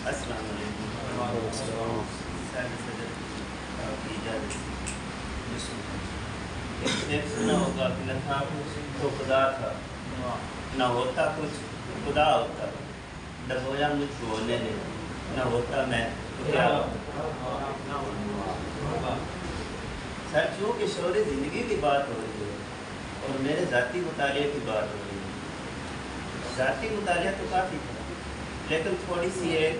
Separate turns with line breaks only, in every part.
السلام علیکم کی اجازت ایک سنا ہوگا کہ نہ تھا کچھ تو خدا تھا، نہ ہوتا کچھ خدا ہوتا، ڈبویا مجھ کو ہونے دے، نہ ہوتا میں تو کیا ہوتا۔ سر چونکہ شعور زندگی کی بات ہو رہی ہے اور میرے ذاتی مطالعے کی بات ہو رہی ہے، ذاتی مطالعہ تو کافی تھا لیکن تھوڑی سی ایک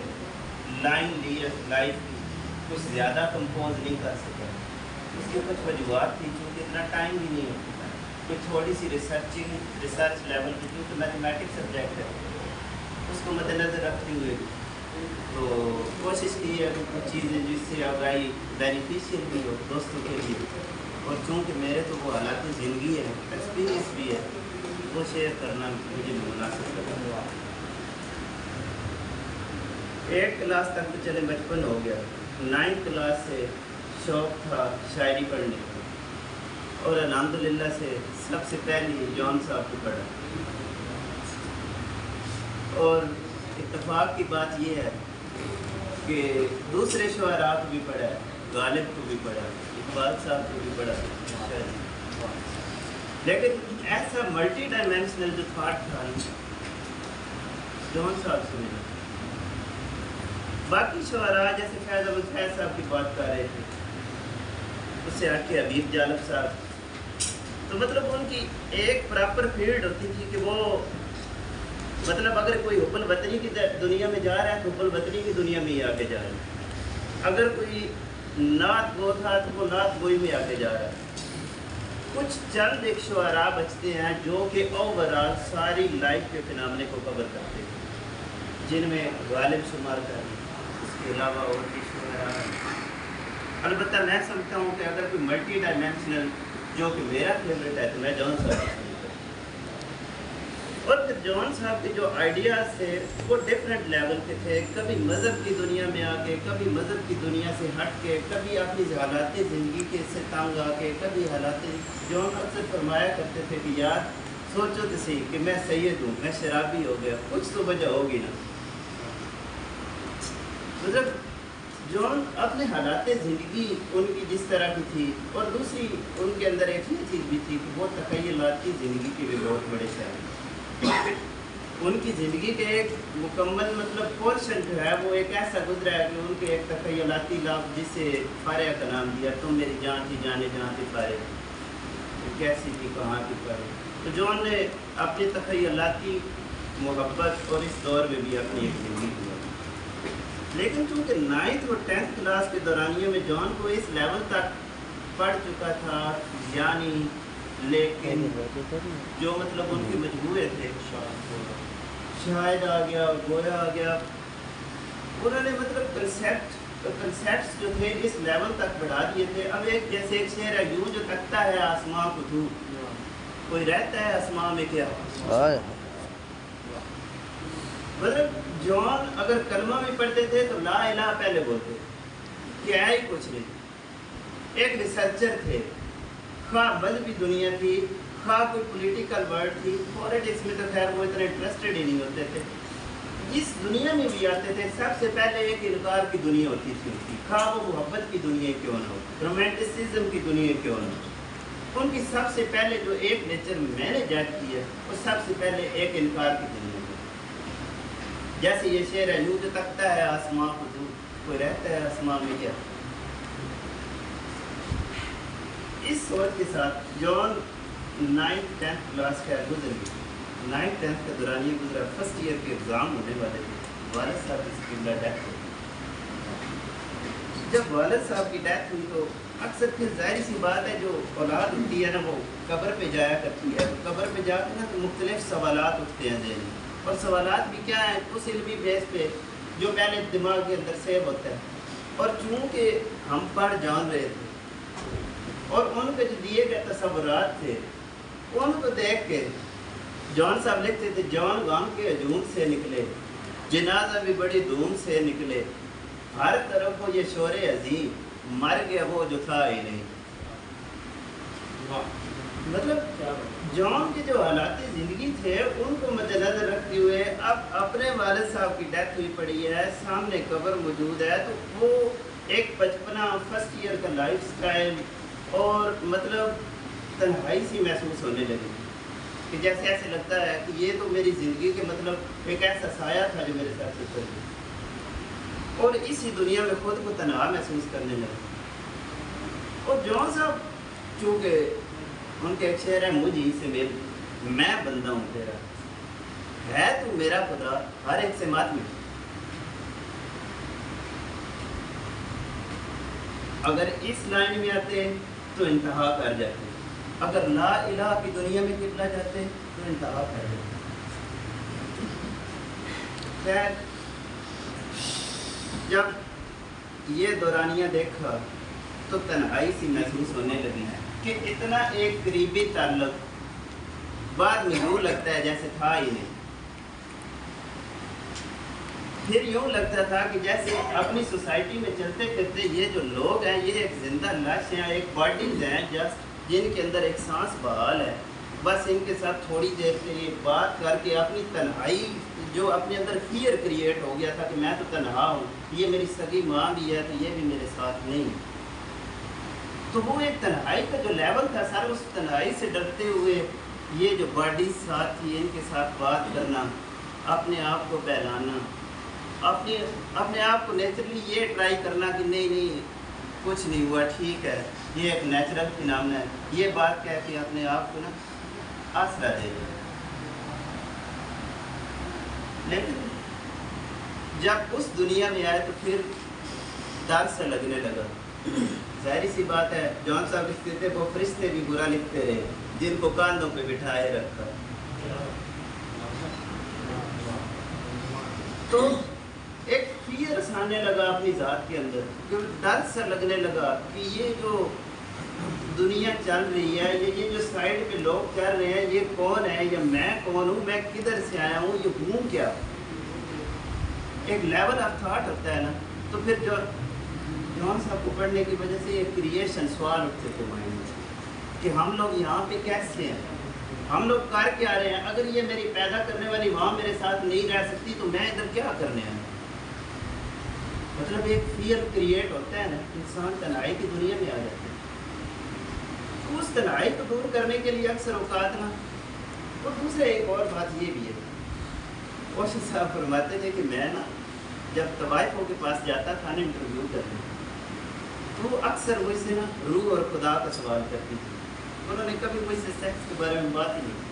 لائن لی لائف کی کچھ زیادہ کمپوز نہیں کر سکا، اس کی کچھ وجوہات تھی چونکہ اتنا ٹائم بھی نہیں ہوتا، کچھ تھوڑی سی ریسرچ لیول کی کیونکہ میتھمیٹکس سبجیکٹ ہے اس کو مد نظر رکھتے ہوئے تو کوشش کی ہے کہ کچھ چیزیں جس سے آگاہی بینیفیشیل بھی ہو دوستوں کے لیے، اور چونکہ میرے تو وہ حالات زندگی ہے ایکسپیرینس بھی ہے وہ شیئر کرنا مجھے مناسب لگا۔ ایٹ کلاس تک تو چلے بچپن ہو گیا، 9th کلاس سے شوق تھا شاعری پڑھنے کا اور الحمدللہ سے سب سے پہلی جون صاحب کو پڑھا، اور اتفاق کی بات یہ ہے کہ دوسرے شعراء کو بھی پڑھا ہے، غالب کو بھی پڑھا، اقبال صاحب کو بھی پڑھا، لیکن ایسا ملٹی ڈائمینشنل جو تھاٹ تھا جون صاحب سے ملا۔ باقی شعراء جیسے فیض احمد فیض صاحب کی بات کر رہے تھے، اس سے ہٹ کے حبیب جالب صاحب، تو مطلب ان کی ایک پراپر فیلڈ ہوتی تھی کہ وہ مطلب اگر کوئی حب الوطنی کی دنیا میں جا رہا ہے تو حب الوطنی کی دنیا میں ہی آگے جا رہا ہے، اگر کوئی نعت گو تھا تو وہ نعت گوئی میں آگے جا رہا ہے۔ کچھ چند ایک شعراء بچتے ہیں جو کہ اوورآل ساری لائف کے فنامنے کو کور کرتے ہیں، جن میں غالب شمار کر اس کے علاوہ اور بھی شعراء۔ البتہ میں سمجھتا ہوں کہ اگر کوئی ملٹی ڈائمینشنل جو کہ میرا فیوریٹ ہے تو میں جون صاحب کی، اور پھر جون صاحب کے جو آئیڈیاز تھے وہ ڈفرینٹ لیول کے تھے، کبھی مذہب کی دنیا میں آ کے، کبھی مذہب کی دنیا سے ہٹ کے، کبھی اپنی حالات زندگی کے سے تنگ آ کے، کبھی حالات جون اکثر فرمایا کرتے تھے کہ یار سوچو تو صحیح کہ میں سید ہوں، میں شرابی ہو گیا، کچھ تو وجہ ہوگی نا۔ مطلب جون اپنے حالات زندگی ان کی جس طرح کی تھی، اور دوسری ان کے اندر ایک یہ چیز بھی تھی کہ وہ تخیلات کی زندگی کے بھی بہت بڑے شاعر، ان کی زندگی کے ایک مکمل مطلب پورشن جو ہے وہ ایک ایسا گزرا ہے کہ ان کے ایک تخیلاتی لفظ جسے فارغ کا نام دیا، تم میری جان تھی جانے جہاں تھی فارغ، کیسی تھی کہاں تھی فارغ۔ تو جون نے اپنی تخیلاتی محبت اور اس دور میں بھی اپنی ایک زندگی گزاری، لیکن چونکہ 9th اور 10th کلاس کے دورانیے میں جون کو اس لیول تک پڑھ چکا تھا، یعنی لیکن جو مطلب ان کے مجموعے تھے، شاہد آ گیا، گویا آ گیا، انہوں نے مطلب کنسیپٹس جو تھے اس لیول تک بڑھا دیے تھے۔ اب ایک جیسے ایک شعر ہے، یوں جو تکتا ہے آسماں کو تو، کوئی رہتا ہے آسماں میں کیا، مطلب جون اگر کلمہ بھی پڑھتے تھے تو لا الہ پہلے بولتے، کیا ہی کچھ نہیں، ایک ریسرچر تھے، خواہ مذہبی دنیا تھی، خواہ کوئی پولیٹیکل ورڈ تھی، پولیٹکس میں تو خیر وہ اتنے انٹرسٹڈ ہی نہیں ہوتے تھے، جس دنیا میں بھی آتے تھے سب سے پہلے ایک انکار کی دنیا ہوتی تھی ان کی، خواہ وہ محبت کی دنیا کیوں نہ ہو، رومانٹسزم کی دنیا کیوں نہ ہو، ان کی سب سے پہلے جو ایک نیچر میں نے جج کی ہے وہ سب سے پہلے ایک انکار کی دنیا ہے۔ جیسے یہ شعر ہے، یوں جو تکتا ہے آسماں کو تو، کوئی رہتا ہے آسماں میں کیا۔ اس سوچ کے ساتھ جون 9th 10th کلاس کا گزر گئی، 9th 10th کا دورانیہ گزرا، فرسٹ ایئر کے ایگزام ہونے والے تھے، والد صاحب کی ڈیتھ ہوئی۔ جب والد صاحب کی ڈیتھ ہوئی تو اکثر پھر ظاہر سی بات ہے جو اولاد ہوتی ہے نا وہ قبر پہ جایا کرتی ہے، قبر پہ جا کے نا تو مختلف سوالات اٹھتے ہیں ذہن میں، اور سوالات بھی کیا ہیں اس علمی بیس پہ جو پہلے دماغ کے اندر سیو ہوتا ہے، اور چونکہ ہم پڑھ جان رہے تھے اور ان کے جو دیے گئے تصورات تھے ان کو دیکھ کے جون صاحب لکھتے تھے، جون غم کے ہجوم سے نکلے، جنازہ بھی بڑی دھوم سے نکلے، ہر طرف وہ یہ شور عظیم، مر گیا وہ جو تھا ہی نہیں۔ مطلب جون کے جو حالات زندگی تھے ان کو مد نظر رکھتے ہوئے اب اپنے والد صاحب کی ڈیتھ ہوئی پڑی ہے، سامنے قبر موجود ہے، تو وہ ایک بچپنا، فرسٹ ایئر کا لائف سٹائل اور مطلب تنہائی سی محسوس ہونے لگی کہ جیسے ایسے لگتا ہے کہ یہ تو میری زندگی کے مطلب ایک ایسا سایہ تھا جو میرے ساتھ چل گیا، اور اسی دنیا میں خود کو تنہا محسوس کرنے لگا۔ اور جون صاحب چونکہ ان کے ایک شعر ہے، مجھ ہی سے مل، میں بندہ ہوں تیرا، ہے تو میرا خدا، ہر ایک سے مات میں۔ اگر اس لائن میں آتے تو انتہا کر جاتے، اگر لا الہ کی دنیا میں کتنا جاتے تو انتہا کر جاتے۔ خیر، جب یہ دورانیہ دیکھا تو تنہائی سی محسوس ہونے لگی کہ اتنا ایک قریبی تعلق بعد میں یوں لگتا ہے جیسے تھا ہی نہیں۔ پھر یوں لگتا تھا کہ جیسے اپنی سوسائٹی میں چلتے پھرتے یہ جو لوگ ہیں یہ ایک زندہ لاش ہیں، ایک باڈیز ہیں جسٹ جن کے اندر ایک سانس بحال ہے، بس ان کے ساتھ تھوڑی دیر کے لیے بات کر کے اپنی تنہائی جو اپنے اندر فیئر کریٹ ہو گیا تھا کہ میں تو تنہا ہوں، یہ میری سگی ماں بھی ہے تو یہ بھی میرے ساتھ نہیں، تو وہ ایک تنہائی کا جو لیول تھا سر، اس تنہائی سے ڈرتے ہوئے یہ جو باڈیز ساتھ تھی ان کے ساتھ بات کرنا، اپنے آپ کو بہلانا، اپنے آپ کو نیچرلی یہ ٹرائی کرنا کہ نہیں کچھ نہیں ہوا، ٹھیک ہے، یہ ایک نیچرل فینامنا ہے، یہ بات کہہ کے اپنے آپ کو نا آسرا دے دیا۔ لیکن جب اس دنیا میں آئے تو پھر ڈر سے لگنے لگا۔ ظاہری سی بات ہے، جون صاحب لکھتے تھے وہ فرشتے بھی برا لکھتے رہے جن کو کاندھوں پہ بٹھائے رکھا، تو ایک فیئر آنے لگا اپنی ذات کے اندر، ڈر سا لگنے لگا کہ یہ جو دنیا چل رہی ہے، یہ جو سائڈ پہ لوگ چل رہے ہیں، یہ کون ہے یا میں کون ہوں، میں کدھر سے آیا ہوں، یہ ہوں کیا، ایک لیول آف تھاٹ ہوتا ہے نا۔ تو پھر جو جون صاحب کو پڑھنے کی وجہ سے یہ کریشن سوال اٹھتے تھے مائنڈ میں کہ ہم لوگ یہاں پہ کیسے ہیں، ہم لوگ کر کے آ رہے ہیں، اگر یہ میری پیدا کرنے والی وہاں میرے ساتھ نہیں رہ سکتی تو میں ادھر کیا کرنے آیا۔ مطلب ایک فیئر کریٹ ہوتا ہے نا، انسان تنہائی کی دنیا میں آ جاتا ہے، تو اس تنہائی کو دور کرنے کے لیے اکثر اوقات نا، اور دوسرا ایک اور بات یہ بھی ہے، کوشش صاحب فرماتے تھے کہ میں نا جب طوائفوں کے پاس جاتا تھا نا انٹرویو کرنے، تو وہ اکثر مجھ سے نا روح اور خدا کا سوال کرتی تھی، انہوں نے کبھی مجھ سے سیکس کے بارے میں بات ہی نہیں کی۔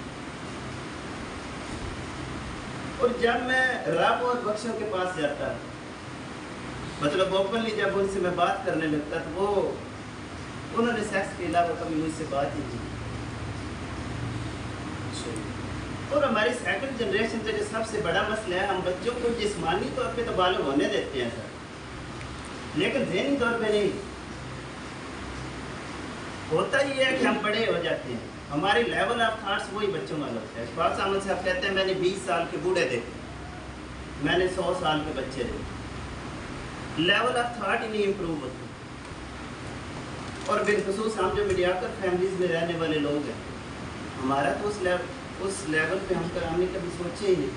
اور جب میں رب اور بخشوں کے پاس جاتا، مطلب اوپنلی جب ان سے میں بات کرنے لگتا تو وہ انہوں نے سیکس کے علاوہ کبھی مجھ سے بات ہی نہیں کی۔ اور ہماری سیکنڈ جنریشن کا جو سب سے بڑا مسئلہ ہے، ہم بچوں کو جسمانی طور پہ تو بالغ ہونے دیتے ہیں سر، لیکن ذہنی طور پہ نہیں۔ ہوتا ہی ہے کہ ہم بڑے ہو جاتے ہیں، ہماری لیول آف تھاٹس وہی بچوں والا ہوتا ہے۔ اقبال صاحب صاحب کہتے ہیں میں نے 20 سال کے بوڑھے دیکھے، میں نے 100 سال کے بچے دیکھے، لیول آف تھاٹ ہی نہیں امپروو ہوتی۔ اور بالخصوص ہم جو میڈیاکر فیملیز میں رہنے والے لوگ ہیں، ہمارا تو اس لیول پہ ہم نے کبھی سوچے ہی نہیں۔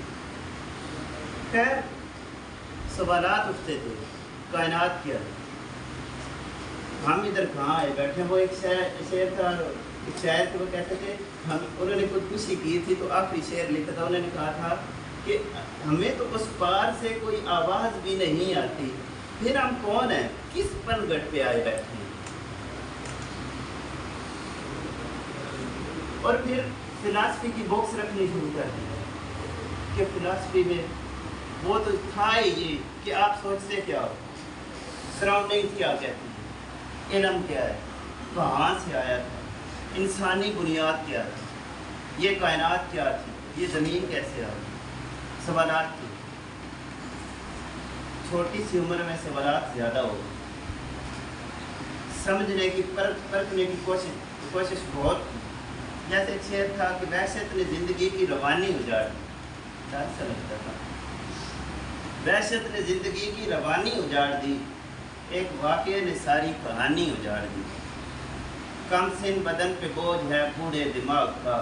خیر، سوالات اٹھتے تھے، کائنات کیا ہے، ہم ادھر کہاں آئے بیٹھے۔ وہ ایک شعر تھا، ایک شاعر تھے، وہ کہتے تھے انہوں نے خودکشی کی تھی تو آخری شعر لکھا تھا، انہوں نے کہا تھا کہ ہمیں تو اس پار سے کوئی آواز بھی نہیں آتی، پھر ہم کون ہیں، کس پنگھٹ پہ آئے بیٹھے ہیں۔ اور پھر فلاسفی کی بکس رکھنی شروع کر دی کہ فلاسفی میں وہ تو تھا ہی یہ کہ آپ سوچتے کیا ہو، سراؤنڈنگ کیا کہتی ہے، علم کیا ہے، کہاں سے آیا تھا، انسانی بنیاد کیا تھی، یہ کائنات کیا تھی، یہ زمین کیسے آئی، سوالات تھے۔ چھوٹی سی عمر میں سوالات زیادہ ہو گئے، سمجھنے کی پرکھنے کی کوشش بہت کی۔ جیسے ایک شعر تھا کہ وحشت نے زندگی کی روانی اجاڑ دی، ڈر سا لگتا تھا، وحشت نے زندگی کی روانی اجاڑ دی، ایک واقعے نے ساری کہانی اجاڑ دی، کم سن بدن پہ بوجھ ہے بوڑھے دماغ کا،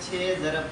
6 ×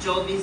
24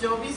24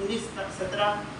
19, 17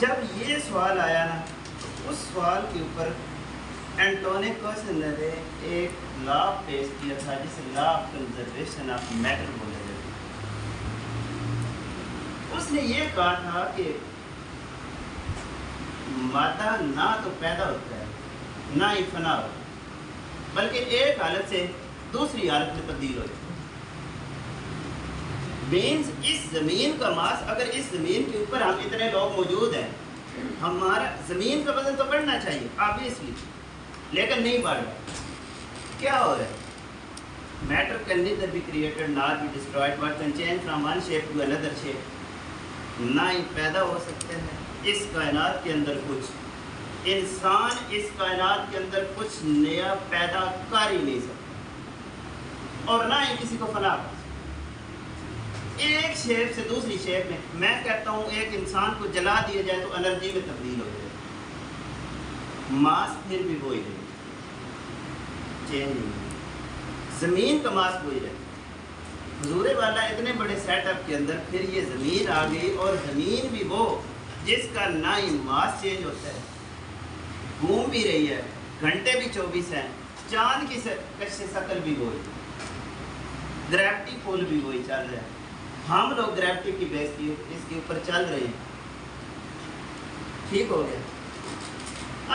جب یہ سوال آیا نا، اس سوال کے اوپر اینٹونیکوس نے ایک لا پیش کیا تھا جسے law of conservation of matter بولا جاتا ہے۔ اس نے یہ کہا تھا کہ مادہ نہ تو پیدا ہوتا ہے نہ ہی فنا ہوتا ہے، بلکہ ایک حالت سے دوسری حالت میں تبدیل ہوتا ہے۔ مینز اس زمین کا ماس، اگر اس زمین کے اوپر ہم اتنے لوگ موجود ہیں، ہمارا زمین کا وزن تو بڑھنا چاہیے آبویسلی، لیکن نہیں بڑھ رہا۔ کیا ہو رہا ہے؟ Meter can neither be created nor be destroyed but can change from one shape to another shape۔ نہ ہی پیدا ہو سکتے ہیں اس کائنات کے اندر کچھ، انسان اس کائنات کے اندر کچھ نیا پیدا کر ہی نہیں سکتا، اور نہ ہی کسی کو فنا کر سکتا۔ ایک شیپ سے دوسری شیپ میں کہتا ہوں ایک انسان کو جلا دیا جائے تو انرجی میں تبدیل ہو جائے، ماس پھر بھی وہی رہے، چینج نہیں۔ زمین کا ماس وہی رہے۔ حضور والا اتنے بڑے سیٹ اپ کے اندر پھر یہ زمین آ گئی، اور زمین بھی وہ جس کا نہ ہی ماس چینج ہوتا ہے، گھوم بھی رہی ہے، گھنٹے بھی 24 ہیں، چاند کی کش شکل بھی وہی، گریوٹی پول بھی وہی چل رہا ہے، ہم لوگ گریوٹی کی بیس کی اس کے اوپر چل رہے ہیں۔ ٹھیک ہو گیا؟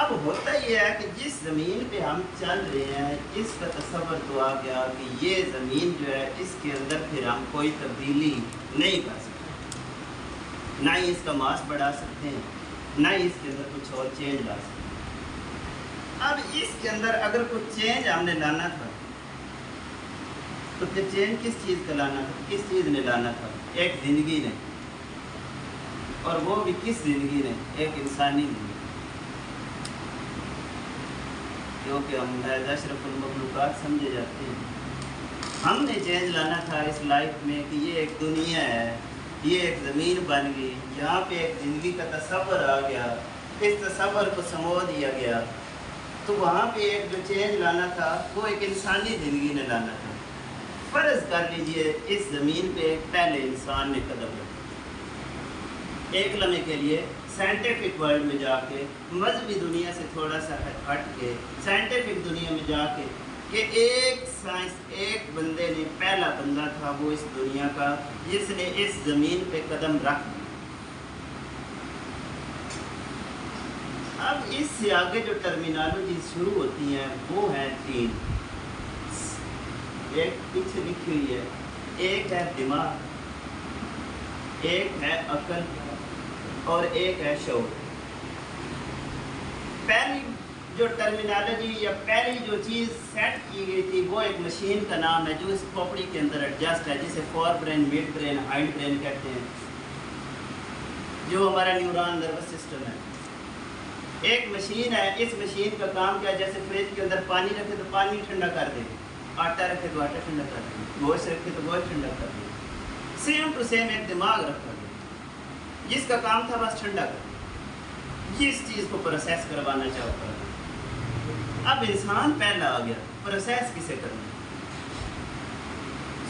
اب ہوتا یہ ہے کہ جس زمین پہ ہم چل رہے ہیں اس کا تصور تو آ گیا کہ یہ زمین جو ہے اس کے اندر پھر ہم کوئی تبدیلی نہیں کر سکتے، نہ ہی اس کا ماس بڑھا سکتے ہیں، نہ ہی اس کے اندر کچھ اور چینج لا سکتے ہیں۔ اب اس کے اندر اگر کچھ چینج ہم نے لانا تھا تو پھر چینج کس چیز کا لانا تھا؟ کس چیز نے لانا تھا؟ ایک زندگی نے، اور وہ بھی کس زندگی نے؟ ایک انسانی زندگی، کیونکہ ہم ایز اشرف المخلوقات سمجھے جاتے ہیں۔ ہم نے چینج لانا تھا اس لائف میں کہ یہ ایک دنیا ہے، یہ ایک زمین بن گئی، یہاں پہ ایک زندگی کا تصور آ گیا، اس تصور کو سمو دیا گیا، تو وہاں پہ ایک جو چینج لانا تھا وہ ایک انسانی زندگی نے لانا تھا۔ فرض کر لیجئے اس زمین پہ پہلے انسان نے قدم رکھا، ایک لمحے کے لیے سائنٹیفک ورلڈ میں جا کے، مذہبی دنیا سے تھوڑا سا ہٹ کے سائنٹیفک دنیا میں جا کے، کہ ایک بندے نے، پہلا بندہ تھا وہ اس دنیا کا جس نے اس زمین پہ قدم رکھ دیا۔ اب اس سے آگے جو ٹرمینالوجی شروع ہوتی ہیں وہ ہیں 3، ایک پیچھے لکھی ہوئی ہے، ایک ہے دماغ، ایک ہے عقل، اور ایک ہے شعور۔ پہلی جو ٹرمینالوجی یا پہلی جو چیز سیٹ کی گئی تھی وہ ایک مشین کا نام ہے جو اس کھوپڑی کے اندر ایڈجسٹ ہے، جسے four brain, mid brain, hind brain کہتے ہیں، جو ہمارا نیورون نروس سسٹم ہے۔ ایک مشین ہے، اس مشین کا کام کیا؟ جیسے فریج کے اندر پانی رکھے تو پانی ٹھنڈا کر دے، آٹا رکھے تو آٹا ٹھنڈا کر دے، گوشت رکھے تو گوشت ٹھنڈا کر دے۔ سیم ٹو سیم ایک دماغ رکھا گیا جس کا کام تھا بس ٹھنڈا کر، اس چیز کو پروسیس کروانا چاہتا ہے۔ اب انسان پہلا آ گیا، پروسیس کسے کرنا؟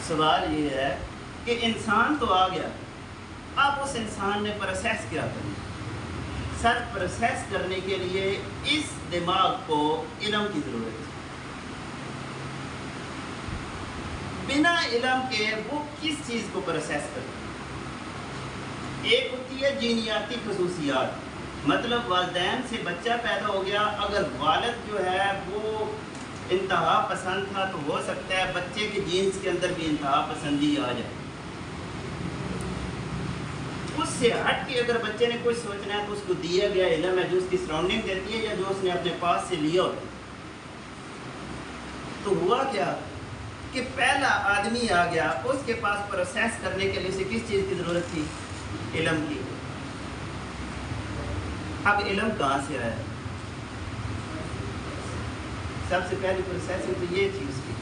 سوال یہ ہے کہ انسان تو آ گیا، اب اس انسان نے پروسیس کیا کرنا؟ سر پروسیس کرنے کے لیے اس دماغ کو علم کی ضرورت ہے۔ بنا علم کے وہ کس چیز کو پروسیس کرتے ہیں؟ ایک ہوتی ہے جینیاتی خصوصیات، مطلب والدین سے بچہ پیدا ہو گیا، اگر والد جو ہے وہ انتہا پسند تھا تو ہو سکتا ہے بچے کے جینز کے اندر بھی انتہا پسندی آ جائے۔ اس سے ہٹ کے اگر بچے نے کچھ سوچنا ہے تو اس کو دیا گیا علم ہے جو اس کی سراؤنڈنگ دیتی ہے یا جو اس نے اپنے پاس سے لیا ہوتا ہے۔ تو ہوا کیا کہ پہلا آدمی آ گیا، اس کے پاس پروسیس کرنے کے لیے اسے کس چیز کی ضرورت تھی؟ علم کی۔ اب علم کہاں سے آیا؟ سب سے پہلی پروسیسنگ تو یہ تھی اس کی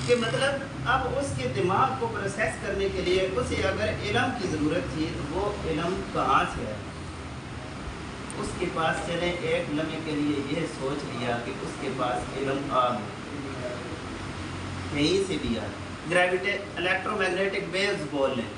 کہ مطلب اب اس کے دماغ کو پروسیس کرنے کے لیے اسے اگر علم کی ضرورت تھی تو وہ علم کہاں سے آیا؟ اس کے پاس چلے ایک لمحے کے لیے یہ سوچ لیا کہ اس کے پاس علم آ گیا، کہیں سے بھی آیا، گریویٹی الیکٹرو میگنیٹک ویوز بول لیں،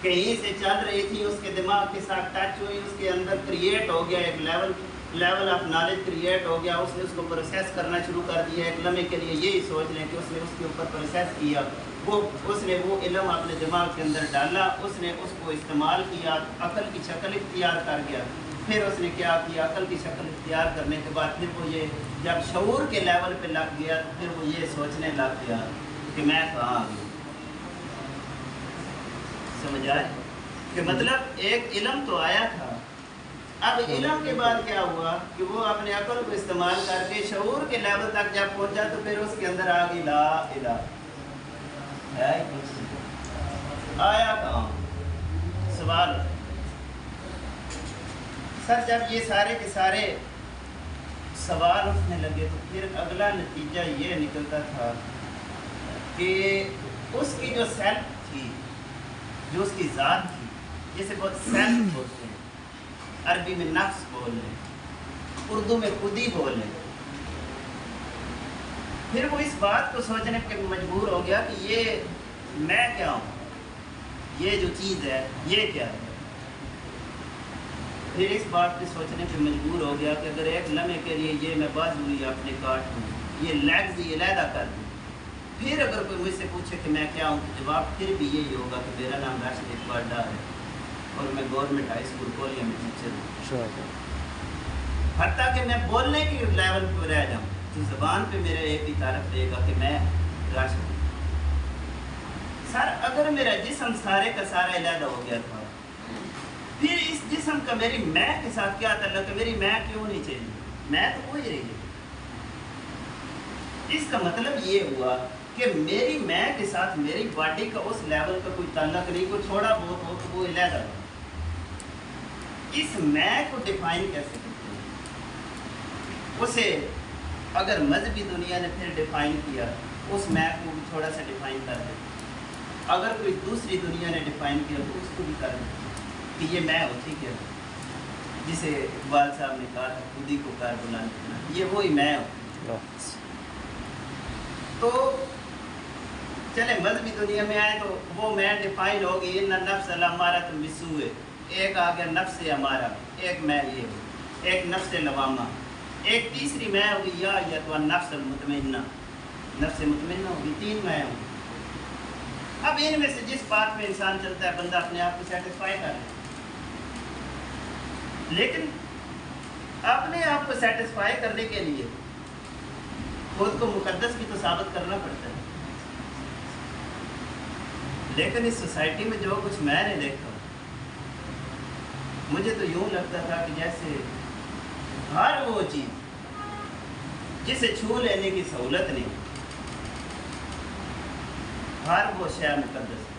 کہیں سے چل رہی تھی، اس کے دماغ کے ساتھ ٹچ ہوئی، اس کے اندر کریٹ ہو گیا ایک لیول آف نالج کریٹ ہو گیا، اس نے اس کو پروسیس کرنا شروع کر دیا. ایک لمحے کے لیے یہی سوچ لیں کہ اس نے اس کے اوپر پروسیس کیا، اس نے وہ علم اپنے دماغ کے اندر ڈالا، اس نے اس کو استعمال کیا، عقل کی شکل اختیار کر گیا. پھر اس نے کیا کیا، عقل کی شکل اختیار کرنے کے بعد پھر وہ یہ جب شعور کے لیول پہ لگ گیا پھر وہ یہ سوچنے لگ گیا کہ میں کہاں آ گیا. سمجھ آئے کہ مطلب ایک علم تو آیا تھا، اب علم کے بعد کیا ہوا کہ وہ اپنے عقل کو استعمال کر کے شعور کے لیول تک جب پہنچا تو پھر اس کے اندر آ گئی لا الہ. آیا کہاں؟ سوال سر جب یہ سارے کے سارے سوال اٹھنے لگے تو پھر اگلا نتیجہ یہ نکلتا تھا کہ اس کی جو سیلف تھی، جو اس کی ذات تھی، جسے بہت سیلف بولتے ہیں، عربی میں نفس بول لیں، اردو میں خودی بول لیں. پھر وہ اس بات کو سوچنے پہ مجبور ہو گیا کہ یہ میں کیا ہوں، یہ جو چیز ہے یہ کیا ہے. پھر اس بات پہ سوچنے پہ مجبور ہو گیا کہ اگر ایک لمحے کے لیے یہ میں بازو یا اپنے کاٹ ہوں، یہ لیگز یہ علیحدہ کر دوں، پھر اگر کوئی مجھ سے پوچھے کہ میں کیا ہوں تو جواب پھر بھی یہی ہوگا کہ میرا نام راشد اقبال ڈار ہے اور میں گورنمنٹ ہائی اسکول کولیا میں ٹیچر ہوں. حتیٰ کہ میں بولنے کی لیول پہ رہ جاؤں تو زبان پہ میرے ایک ہی تعارف رہے گا کہ میں راشد ہوں. سر اگر میرا جسم سارے کا سارا علیحدہ ہو گیا تھا، پھر اس جسم کا میری میں کے ساتھ کیا تعلق ہے؟ میری میں کیوں نہیں چاہیے؟ میں تو وہی رہی ہے. اس کا مطلب یہ ہوا کہ میری میں کے ساتھ میری باڈی کا اس لیول کا کوئی تعلق نہیں، کوئی تھوڑا بہت ہو تو وہ علیحدہ ہو. اس میں کو ڈیفائن کیسے کرتے ہیں؟ اسے اگر مذہبی دنیا نے پھر ڈیفائن کیا، اس میں کو بھی تھوڑا سا ڈیفائن کر دیں. اگر کوئی دوسری دنیا نے ڈیفائن کیا تو اس کو بھی کر دیں کہ یہ میں ہوتی کیا، جسے اقبال صاحب نے کہا تھا خودی کو کار بلند کرنا، یہ وہی میں ہوں. تو چلے مذہبی دنیا میں آئے تو وہ میں ڈیفائن ہوگی ان نفس الامارہ بالسوء، ایک آ گیا نفس ہمارا، ایک میں یہ ہوں، ایک نفس لوامہ، ایک تیسری میں ہوگی یا تو نفس المطمئنہ، نفس مطمئنہ ہوگی. 3 میں ہوں. اب ان میں سے جس بات میں انسان چلتا ہے بندہ اپنے آپ کو سیٹسفائی کر لے، لیکن اپنے آپ کو سیٹسفائی کرنے کے لیے خود کو مقدس بھی تو ثابت کرنا پڑتا ہے. لیکن اس سوسائٹی میں جو کچھ میں نے دیکھا مجھے تو یوں لگتا تھا کہ جیسے ہر وہ چیز جسے چھو لینے کی سہولت نہیں، ہر وہ شے مقدس ہے.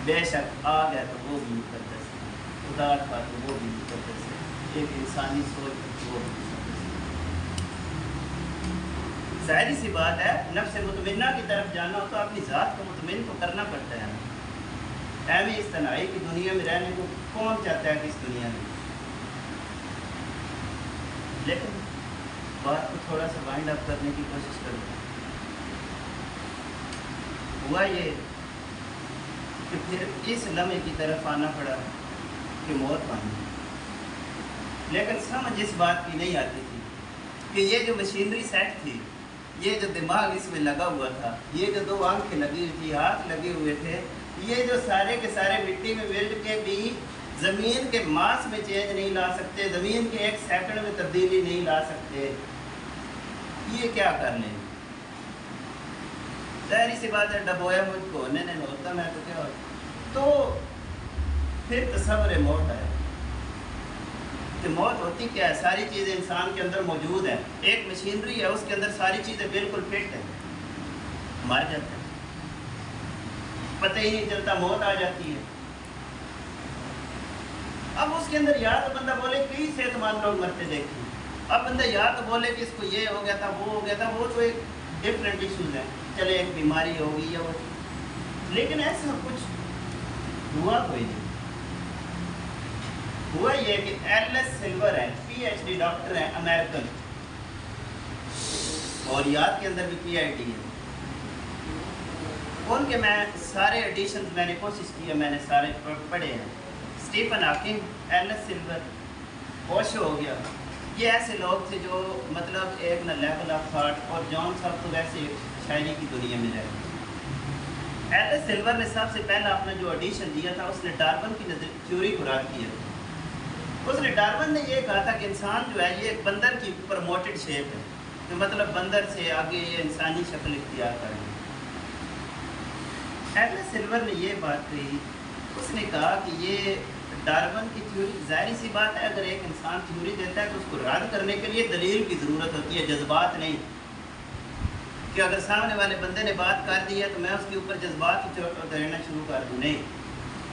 بے شک آ گیا تو وہ بھی مقدس ہے، خدا تھا تو وہ بھی مقدس ہے، ایک انسانی سوچ تو وہ بھی مقدس ہے. ظاہری سی بات ہے نفس مطمئنہ کی طرف جانا ہو تو اپنی ذات کو مطمئن تو کرنا پڑتا ہے. اہمی اصطناعی کی دنیا میں رہنے کو کون چاہتا ہے کہ اس دنیا میں، لیکن بات کو تھوڑا سا وائنڈ اپ کرنے کی کوشش کروں. ہوا یہ کہ پھر اس لمحے کی طرف آنا پڑا کہ موت پانی، لیکن سمجھ اس بات کی نہیں آتی تھی کہ یہ جو مشینری سیٹ تھی، یہ جو دماغ اس میں لگا ہوا تھا، یہ جو 2 آنکھیں لگی ہوئی تھی، ہاتھ لگے ہوئے تھے، یہ جو سارے کے سارے مٹی میں مل کے بھی زمین کے ماس میں چینج نہیں لا سکتے، زمین کے 1 سیکنڈ میں تبدیلی نہیں لا سکتے، یہ کیا کر لیں؟ ظاہری سی بات ہے ڈبویا مجھ کو نہیں ہوتا میں تو کیا ہوتا. تو پھر تصور موت ہے کہ موت ہوتی کیا ہے؟ ساری چیزیں انسان کے اندر موجود ہیں، ایک مشینری ہے اس کے اندر ساری چیزیں بالکل فٹ ہیں، مر جاتا ہے، پتہ ہی نہیں چلتا، موت آ جاتی ہے. اب اس کے اندر یا تو بندہ بولے کئی صحت مند لوگ مرتے دیکھیں، اب بندہ یا تو بولے کہ اس کو یہ ہو گیا تھا وہ ہو گیا تھا، وہ تو ایک ڈفرینٹ ایشوز ہیں، چلے ایک بیماری ہوگی یا وہ، لیکن ایسا کچھ ہوا کوئی نہیں. ہوا یہ کہ ایل ایس سلور ہے، پی ایچ ڈی ڈاکٹر ہیں امریکن، اور یاد کے اندر بھی پی آئی ڈی ہے. ان کے میں سارے ایڈیشنز میں نے کوشش کی ہے، میں نے سارے پڑھے ہیں. Stephen Hawking, Alice Silver, Osho ہو گیا، یہ ایسے لوگ تھے جو مطلب ایک نہ لیول آف تھاٹ. اور جان صاحب تو ویسے شاعری کی دنیا میں رہتے. ایلس سلور نے سب سے پہلا اپنا جو ایڈیشن دیا تھا، اس نے ڈارون کی تھیوری کو رد کیا. اس نے ڈارون نے یہ کہا تھا کہ انسان جو ہے یہ ایک بندر کی پروموٹڈ شیپ ہے، کہ مطلب بندر سے آگے یہ انسانی شکل اختیار کریں. ایلس سلور نے یہ بات کہی، اس نے کہا کہ یہ ڈارون کی تھیوری، ظاہری سی بات ہے اگر ایک انسان تھیوری دیتا ہے تو اس کو رد کرنے کے لیے دلیل کی ضرورت ہوتی ہے، جذبات نہیں. کہ اگر سامنے والے بندے نے بات کر دی ہے تو میں اس کے اوپر جذبات کی چوٹ دینا شروع کر دوں، نہیں.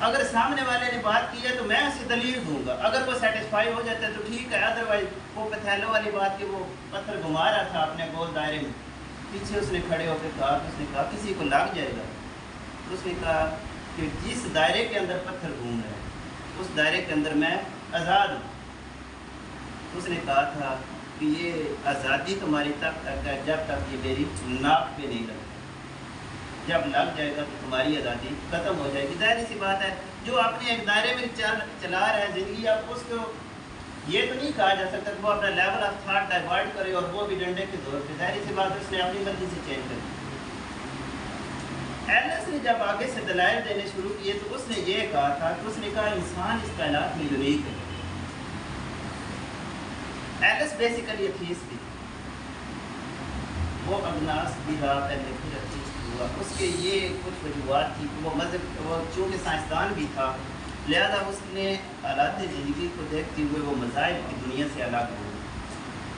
اگر سامنے والے نے بات کی ہے تو میں اسے دلیل دوں گا، اگر وہ سیٹسفائی ہو جاتا ہے تو ٹھیک ہے، ادروائز وہ پتھیلو والی بات کہ وہ پتھر گھما رہا تھا اپنے گول دائرے میں، پیچھے اس نے کھڑے ہو کے کہا، اس نے کہا کسی کو لگ جائے گا. اس نے کہا کہ جس دائرے کے اندر پتھر گھوم رہے ہیں اس دائرے کے اندر میں آزاد ہوں. اس نے کہا تھا کہ یہ آزادی تمہاری تب تک ہے جب تک یہ میری ناک پہ نہیں لگتا، جب لگ جائے گا تو تمہاری آزادی ختم ہو جائے گی. ظاہری سی بات ہے، جو اپنے ایک دائرے میں چلا رہا ہے زندگی، اب اس کو یہ تو نہیں کہا جا سکتا کہ وہ اپنا لیول آف تھاٹ ڈائیورٹ کرے اور وہ بھی ڈنڈے کے زور پہ. ظاہری سی بات اس نے اپنی مرضی سے چینج کر دی. ایلس نے جب آگے سے دلائل دینے شروع کیے تو اس نے یہ کہا تھا کہ اس نے کہا انسان اس کائنات میں یونیک ہے. ایلس بیسیکلی ایتھیسٹ بھی، وہ اگناس بھی رہا پہلے، پھر ایتھیسٹ ہوا. اس کے یہ کچھ وجوہات تھی کہ وہ مذہب، وہ چونکہ سائنسدان بھی تھا لہذا اس نے حالات زندگی کو دیکھتے ہوئے وہ مذاہب کی دنیا سے الگ ہو.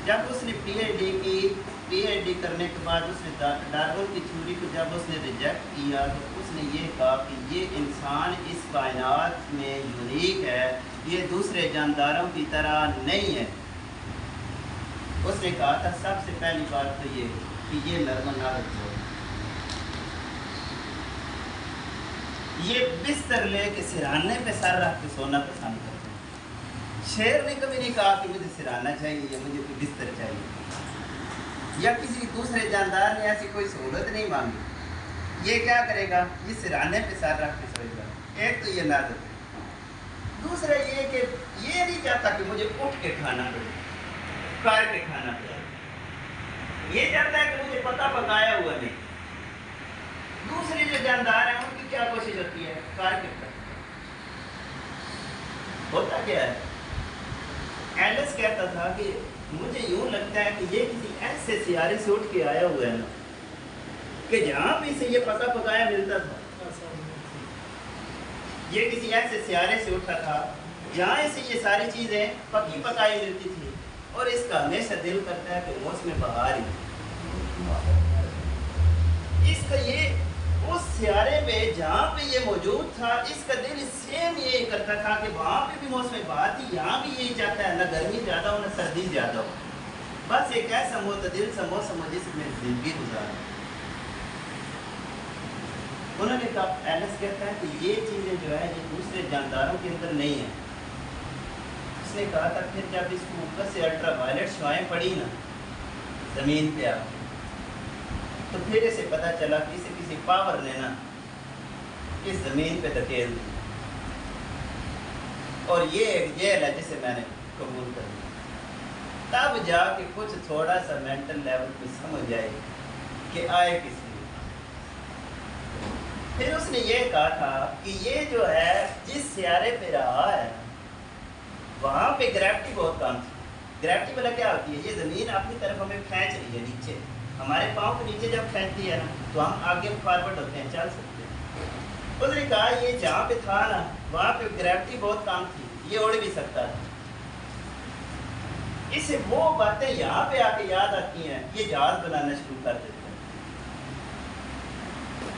جب اس نے پی ایچ ڈی کرنے کے بعد اس نے ڈارون کی تھیوری کو جب اس نے ریجیکٹ کیا تو اس نے یہ کہا کہ یہ انسان اس کائنات میں یونیک ہے، یہ دوسرے جانداروں کی طرح نہیں ہے. اس نے کہا تھا سب سے پہلی بات تو یہ کہ یہ نرم نازک ہے، یہ بستر لے کے سرانے پہ سر رکھ کے سونا پسند کرتے ہیں. شیر نے کبھی نہیں کہا کہ مجھے سرانا چاہیے یا مجھے کوئی بستر چاہیے، یا کسی دوسرے جاندار نے ایسی کوئی سہولت نہیں مانگی. یہ کیا کرے گا؟ یہ سرانے پہ سر رکھ کے سوئے گا. ایک تو یہ نازک ہے، دوسرا یہ کہ یہ نہیں چاہتا کہ مجھے اٹھ کے کھانا پڑے، کر کے کھانا پڑے. یہ چاہتا ہے کہ مجھے پکا پکایا ہوا نہیں. دوسرے جو جاندار ہیں ان کی کیا کوشش ہوتی ہے؟ کر کے ہوتا کیا ہے؟ ایلس کہتا تھا کہ مجھے یوں لگتا ہے کہ یہ کسی ایسے سیارے سے اٹھ کے آیا ہوا ہے نا کہ جہاں بھی اسے یہ پکا پکایا ملتا تھا، یہ کسی ایسے سیارے سے اٹھا تھا جہاں اسے یہ ساری چیزیں پکی پکائی ملتی تھی، اور اس کا ہمیشہ دل کرتا ہے کہ موسم بہار ہی. اس کا یہ اس سیارے میں جہاں پہ یہ موجود تھا اس کا دل سیم یہ کرتا تھا کہ وہاں پہ بھی موسم بہار تھی، یہاں بھی یہی چاہتا ہے نہ گرمی زیادہ ہو نہ سردی زیادہ ہو، بس ایک ایسا معتدل سا موسم ہو جس میں زندگی گزارا. انہوں نے کہا، ایلس کہتا ہے کہ یہ چیزیں جو ہے یہ دوسرے جانداروں کے اندر نہیں ہیں. اس نے کہا تھا پھر جب اس کو اوپر سے الٹرا وائلٹ شعائیں پڑی نا زمین پہ آ تو پھر اسے پتہ چلا کہ اسے کسی پاور نے نا اس زمین پہ دھکیل دی، اور یہ ایک جیل ہے جسے میں نے قبول کر لیا. تب جا کے کچھ تھوڑا سا مینٹل لیول پہ سمجھ آئے کہ آئے کس لیے. پھر اس نے یہ کہا تھا کہ یہ جو ہے جس سیارے پہ رہا ہے وہاں پہ گریوٹی بہت کم تھی. گریوٹی والا کیا ہوتی ہے؟ یہ زمین اپنی طرف ہمیں کھینچ رہی ہے نیچے، ہمارے پاؤں کے نیچے جب کھینچتی ہے نا تو ہم آگے فارورڈ ہوتے ہیں، چل سکتے ہیں. اس نے کہا یہ جہاں پہ تھا نا وہاں پہ گریوٹی بہت کم تھی، یہ اڑ بھی سکتا تھا. اسے وہ باتیں یہاں پہ آ کے یاد آتی ہیں، یہ جہاز بنانا شروع کر دیتے ہیں.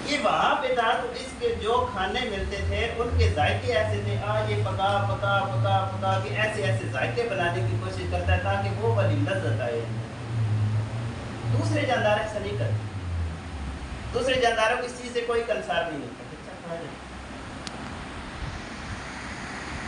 یہ وہاں پہ تھا تو اس کے جو کھانے ملتے تھے ان کے ذائقے ایسے تھے، یہ پکا پکا پکا پکا کے ایسے ایسے ذائقے بنانے کی کوشش کرتا تھا کہ وہ والی لذت آئے. دوسرے جاندار ایسا نہیں کرتے، دوسرے جانداروں کو اس چیز سے کوئی کنسار نہیں ہوتا.